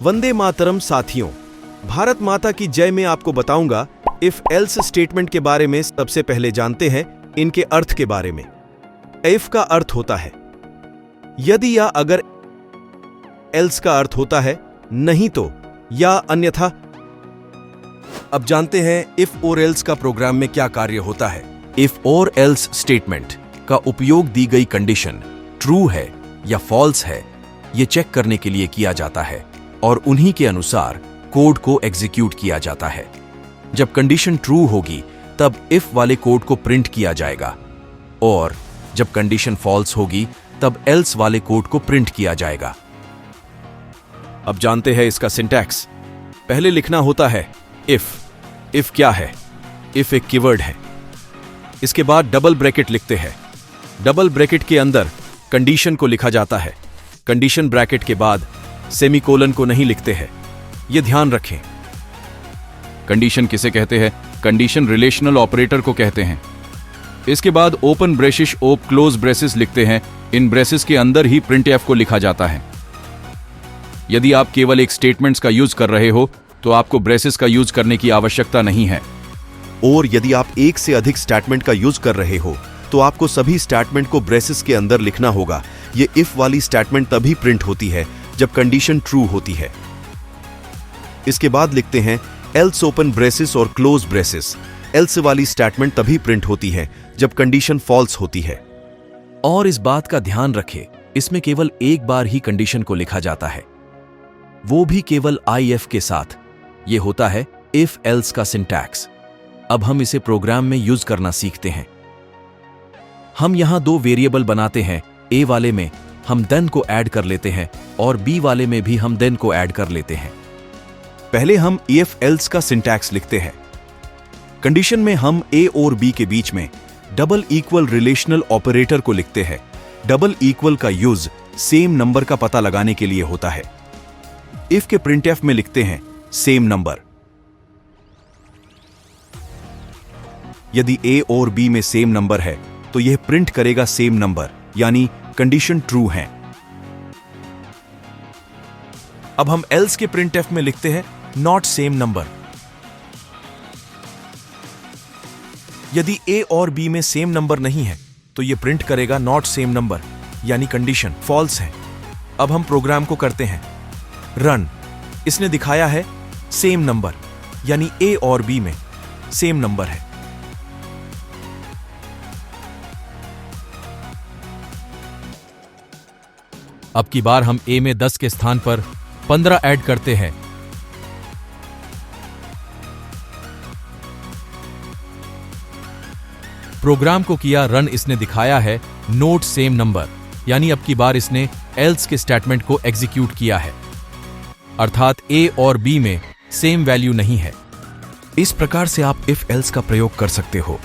वंदे मातरम साथियों, भारत माता की जय में आपको बताऊंगा इफ एल्स स्टेटमेंट के बारे में। सबसे पहले जानते हैं इनके अर्थ के बारे में। इफ का अर्थ होता है यदि या अगर, एल्स का अर्थ होता है नहीं तो या अन्यथा। अब जानते हैं इफ और एल्स का प्रोग्राम में क्या कार्य होता है। इफ और एल्स स्टेटमेंट का उपयोग दी गई कंडीशन ट्रू है या फॉल्स है ये चेक करने के लिए किया जाता है और उन्हीं के अनुसार कोड को एग्जीक्यूट किया जाता है। जब कंडीशन ट्रू होगी तब इफ वाले कोड को प्रिंट किया जाएगा और जब कंडीशन फॉल्स होगी तब एल्स वाले कोड को प्रिंट किया जाएगा। अब जानते हैं इसका सिंटैक्स। पहले लिखना होता है इफ। इफ क्या है? इफ एक कीवर्ड है। इसके बाद डबल ब्रैकेट लिखते हैं। डबल ब्रैकेट के अंदर कंडीशन को लिखा जाता है। कंडीशन ब्रैकेट के बाद सेमीकोलन को नहीं लिखते हैं, यह ध्यान रखें। कंडीशन किसे कहते हैं? कंडीशन रिलेशनल ऑपरेटर को कहते हैं। इसके बाद ओपन ब्रेसिस ओप क्लोज ब्रेसिस लिखते हैं। इन ब्रेसिस के अंदर ही प्रिंटएफ को लिखा जाता है। यदि आप केवल एक स्टेटमेंट्स का यूज कर रहे हो तो आपको ब्रेसिस का यूज करने की आवश्यकता नहीं है। और यदि आप एक से अधिक स्टेटमेंट का यूज कर रहे हो तो आपको सभी स्टेटमेंट को ब्रेसिस के अंदर लिखना होगा। ये इफ वाली स्टेटमेंट तभी प्रिंट होती है जब कंडीशन ट्रू होती है। इसके बाद लिखते हैं एल्स ओपन ब्रेसिस और क्लोज ब्रेसिस। एल्स वाली स्टेटमेंट तभी प्रिंट होती है जब कंडीशन फॉल्स होती है। और इस बात का ध्यान रखें, इसमें केवल एक बार ही कंडीशन को लिखा जाता है, वो भी केवल IF के साथ। यह होता है इफ एल्स का सिंटैक्स। अब हम इसे प्रोग्राम में यूज करना सीखते हैं। हम यहां दो वेरिएबल बनाते हैं। ए वाले में हम देन को ऐड कर लेते हैं और बी वाले में भी हम देन को ऐड कर लेते हैं। पहले हम इफ एल्स का सिंटैक्स लिखते हैं। कंडीशन में हम ए और बी के बीच में डबल इक्वल रिलेशनल ऑपरेटर को लिखते हैं। डबल इक्वल का यूज सेम नंबर का पता लगाने के लिए होता है। इफ के प्रिंटएफ में लिखते हैं सेम नंबर। यदि ए और बी में सेम नंबर है तो यह प्रिंट करेगा सेम नंबर, यानी कंडीशन ट्रू है। अब हम एल्स के प्रिंटएफ में लिखते हैं नॉट सेम नंबर। यदि ए और बी में सेम नंबर नहीं है तो यह प्रिंट करेगा नॉट सेम नंबर, यानी कंडीशन फॉल्स है। अब हम प्रोग्राम को करते हैं रन। इसने दिखाया है सेम नंबर, यानी ए और बी में सेम नंबर है। अब की बार हम ए में 10 के स्थान पर 15 ऐड करते हैं। प्रोग्राम को किया रन। इसने दिखाया है नोट सेम नंबर, यानी अब की बार इसने एल्स के स्टेटमेंट को एग्जीक्यूट किया है, अर्थात ए और बी में सेम वैल्यू नहीं है। इस प्रकार से आप इफ एल्स का प्रयोग कर सकते हो।